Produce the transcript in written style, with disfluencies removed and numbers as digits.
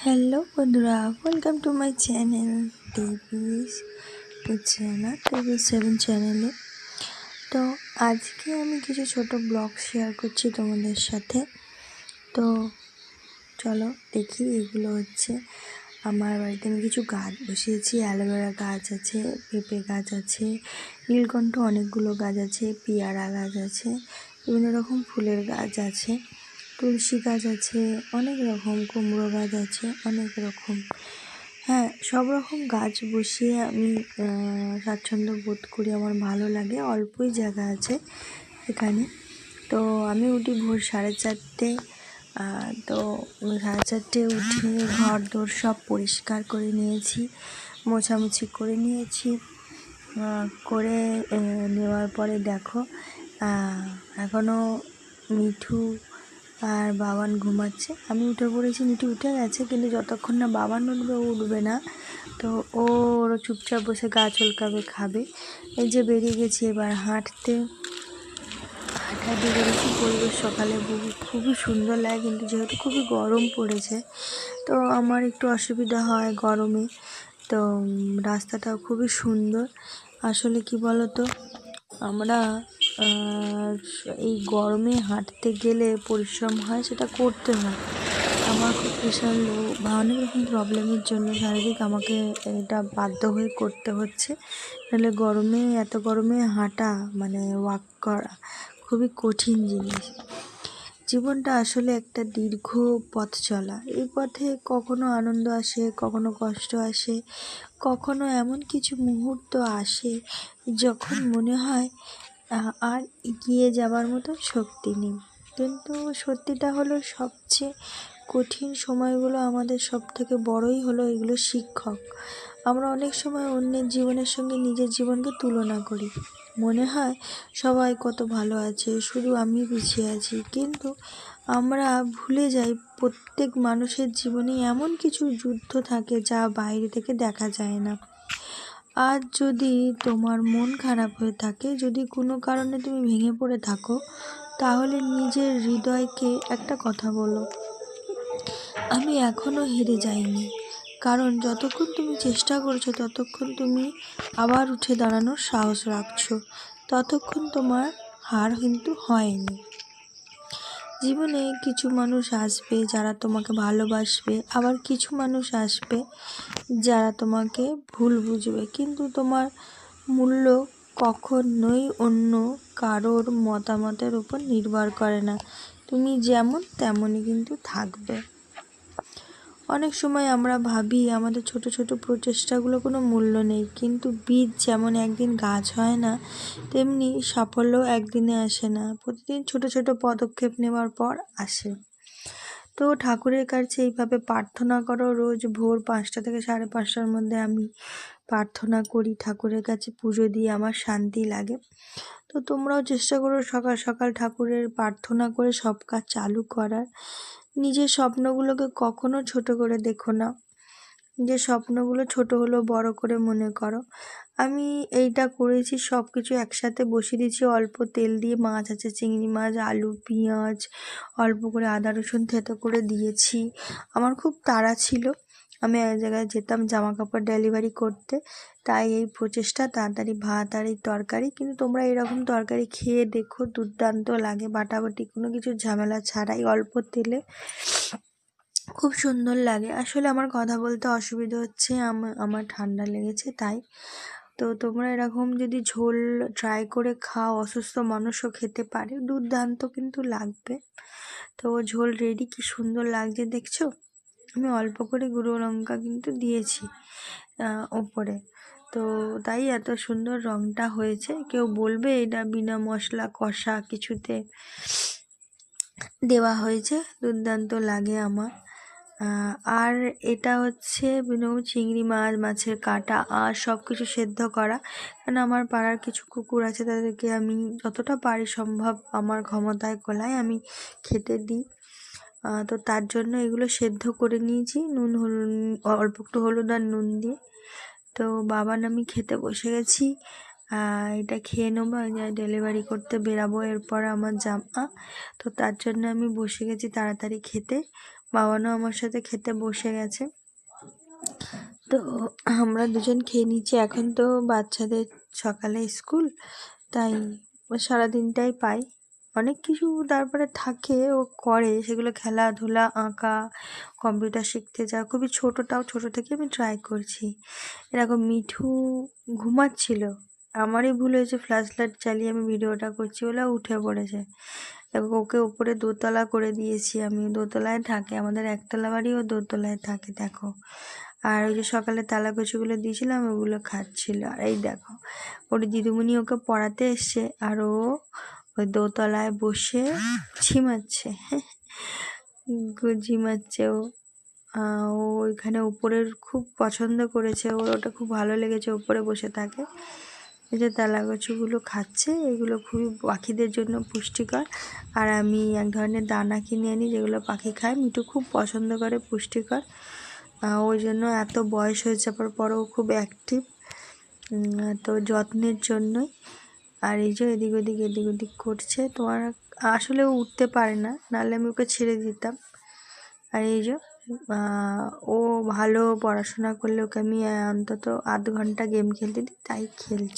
Hello বন্ধুরা, welcome to my channel টিভি7 চ্যানেলে। তো আজকে আমি কিছু ছোট ব্লগ শেয়ার করছি তোমাদের সাথে। তো চলো দেখি। এগুলো হচ্ছে আমার বাড়িতে আমি কিছু গাছ বসিয়েছি। অ্যালোভেরা গাছ আছে, পেঁপে গাছ আছে, নীলকণ্ঠ অনেকগুলো গাছ আছে, পেয়ারা গাছ আছে, বিভিন্ন রকম ফুলের গাছ আছে, তুলসী গাছ আছে, অনেক রকম কুমড়ো গাছ আছে, অনেক রকম। হ্যাঁ, সব রকম গাছ বসিয়ে আমি স্বাচ্ছন্দ্য বোধ করি। আমার ভালো লাগে। অল্পই জায়গা আছে এখানে। তো আমি উঠি ভোর 4:30। তো 4:30 উঠে ঘর দোর সব পরিষ্কার করে নিয়েছি, মোছামুছি করে নিয়েছি। করে নেওয়ার পরে দেখো এখনও মিঠু আর বাবান ঘুমাচ্ছে। আমি উঠে পড়েছি, মিঠু উঠে গেছে, কিন্তু যতক্ষণ না বাবান উঠবে ও উঠবে না। তো ওরও চুপচাপ বসে গাছ উল্কাবে, খাবে। এই যে বেরিয়ে গেছি এবার হাঁটতে। হাঁটাহাঁটি করেছি। পরিবেশ সকালে খুবই সুন্দর লাগে, কিন্তু যেহেতু খুবই গরম পড়েছে তো আমার একটু অসুবিধা হয় গরমে। তো রাস্তাটাও খুবই সুন্দর। আসলে কি বলো তো, আমরা এই গরমে হাঁটতে গেলে পরিশ্রম হয়, সেটা করতে হয়। আমার খুব প্রেশার লো বা অনেক রকম প্রবলেমের জন্য শারীরিক আমাকে এটা বাধ্য হয়ে করতে হচ্ছে। নাহলে এত গরমে হাঁটা মানে ওয়াক করা খুবই কঠিন জিনিস। জীবনটা আসলে একটা দীর্ঘ পথ চলা। এই পথে কখনো আনন্দ আসে, কখনো কষ্ট আসে, কখনো এমন কিছু মুহূর্ত আসে যখন মনে হয় আর এগিয়ে যাবার মতো শক্তি নেই। কিন্তু সত্যিটা হলো, সবচেয়ে কঠিন সময়গুলো আমাদের সব থেকে বড়ই হলো এগুলো শিক্ষক। আমরা অনেক সময় অন্যের জীবনের সঙ্গে নিজের জীবনকে তুলনা করি। মনে হয় সবাই কত ভালো আছে, শুধু আমি পিছিয়ে আছি। কিন্তু আমরা ভুলে যাই প্রত্যেক মানুষের জীবনে এমন কিছু যুদ্ধ থাকে যা বাইরে থেকে দেখা যায় না। আজ যদি তোমার মন খারাপ হয়ে থাকে, যদি কোনো কারণে তুমি ভেঙে পড়ে থাকো, তাহলে নিজের হৃদয়কে একটা কথা বলো, আমি এখনও হেরে যাইনি। কারণ যতক্ষণ তুমি চেষ্টা করছো, ততক্ষণ তুমি আবার উঠে দাঁড়ানোর সাহস রাখছো, ততক্ষণ তোমার হার কিন্তু হয়নি। জীবনে কিছু মানুষ আসবে যারা তোমাকে ভালোবাসবে, আবার কিছু মানুষ আসবে যারা তোমাকে ভুল বুঝবে। কিন্তু তোমার মূল্য কখনোই অন্য কারোর মতামতের উপর নির্ভর করে না। তুমি যেমন তেমনই কিন্তু থাকবে। অনেক সময় আমরা ভাবি আমাদের ছোট ছোট প্রচেষ্টাগুলো কোনো মূল্য নেই, কিন্তু বীজ যেমন একদিন গাছ হয় না, তেমনি সাফল্য একদিনে আসে না। প্রতিদিন ছোট ছোট পদক্ষেপ নেওয়ার পর আসে। তো ঠাকুরের কাছে এইভাবে প্রার্থনা করো। রোজ ভোর 5টা থেকে 5:30টার মধ্যে আমি প্রার্থনা করি, ঠাকুরের কাছে পুজো দিয়ে আমার শান্তি লাগে। তো তোমরাও চেষ্টা করো সকাল সকাল ঠাকুরের প্রার্থনা করে সব কাজ চালু করার। নিজের স্বপ্নগুলোকে কখনো ছোট করে দেখো না। নিজের স্বপ্নগুলো ছোট হলেও বড় করে মনে করো। আমি এইটা করেছি, সব কিছু একসাথে বসিয়ে দিয়েছি। অল্প তেল দিয়ে, মাছ আছে, চিংড়ি মাছ, আলু, পেঁয়াজ, অল্প করে আদা রসুন থেতো করে দিয়েছি। আমার খুব তাড়া ছিল, আমি এক জায়গায় যেতাম জামা কাপড় ডেলিভারি করতে, তাই এই প্রচেষ্টা তাড়াতাড়ি ভাত আর এই তরকারি। কিন্তু তোমরা এরকম তরকারি খেয়ে দেখো, দুর্দান্ত লাগে। বাটাবাটি কোনো কিছু ঝামেলা ছাড়াই, অল্প তেলে খুব সুন্দর লাগে। আসলে আমার কথা বলতে অসুবিধা হচ্ছে, আমার ঠান্ডা লেগেছে তাই। তো তোমরা এরকম যদি ঝোল ট্রাই করে খাও, অসুস্থ মানুষও খেতে পারে, দুর্দান্ত কিন্তু লাগবে। তো ঝোল রেডি, কি সুন্দর লাগছে দেখছো। আমি অল্প করে গুঁড়ো লঙ্কা কিন্তু দিয়েছি ওপরে, তো তাই এত সুন্দর রঙটা হয়েছে। কেউ বলবে এটা বিনা মশলা কষা কিছুতে দেওয়া হয়েছে, দুর্দান্ত লাগে আমার। আর এটা হচ্ছে চিংড়ি মাছ, মাছের কাঁটা আর সব কিছু সেদ্ধ করা। কারণ আমার পাড়ার কিছু কুকুর আছে, তাদেরকে আমি যতটা পারি সম্ভব আমার ক্ষমতায় কোলায় আমি খেতে দিই। তো তার জন্য এগুলো সেদ্ধ করে নিয়েছি অল্প একটু হলুদ আর নুন দিয়ে। তো বাবান আমি খেতে বসে গেছি। এটা খেয়ে নেবো, ডেলিভারি করতে বেরাবো এরপর আমার জামা। তো তার জন্য আমি বসে গেছি তাড়াতাড়ি খেতে। বাবানও আমার সাথে খেতে বসে গেছে। তো আমরা দুজন খেয়ে নিচ্ছি। এখন তো বাচ্চাদের সকালে স্কুল, তাই সারাদিনটাই পাই। অনেক কিছু তারপরে থাকে ও করে, সেগুলো খেলাধুলা, আঁকা, কম্পিউটার শিখতে যাওয়া। খুবই ছোটোটাও ছোটো থেকে আমি ট্রাই করছি। এরকম মিঠু ঘুমাচ্ছিল, আমারই ভুল হয়েছে, ফ্ল্যাশ লাইট চালিয়ে আমি ভিডিওটা করছি বলে উঠে পড়েছে। এবং ওকে উপরে দোতলা করে দিয়েছি আমি, দোতলায় থাকে আমাদের, একতলা বাড়ি, ও দোতলায় থাকে দেখো। আর ওই যে সকালে তালাকুচিগুলো দিয়েছিলাম ওগুলো খাচ্ছিল। আর এই দেখো ওর দিদিমণি ওকে পড়াতে এসছে আর ও ওই দোতলায় বসে ঝিমাচ্ছে। ঝিমাচ্ছে ও। ও ওইখানে উপরের খুব পছন্দ করেছে, ওর ওটা খুব ভালো লেগেছে, উপরে বসে থাকে। এই যে তালাকচুগুলো খাচ্ছে, এগুলো খুবই পাখিদের জন্য পুষ্টিকর। আর আমি এক ধরনের দানা কিনে আনি যেগুলো পাখি খায়, মিঠু খুব পছন্দ করে, পুষ্টিকর। ওই জন্য এত বয়স হয়ে যাওয়ার পরেও খুব অ্যাক্টিভ, তো যত্নের জন্যই। আর এই যে এদিক ওদিক করছে, তোমার আসলে ও উঠতে পারে না, নাহলে আমি ওকে ছেড়ে দিতাম। আর এই যে ও ভালো পড়াশোনা করলে ওকে আমি অন্তত আধ ঘন্টা গেম খেলতে দিই, তাই খেলছে।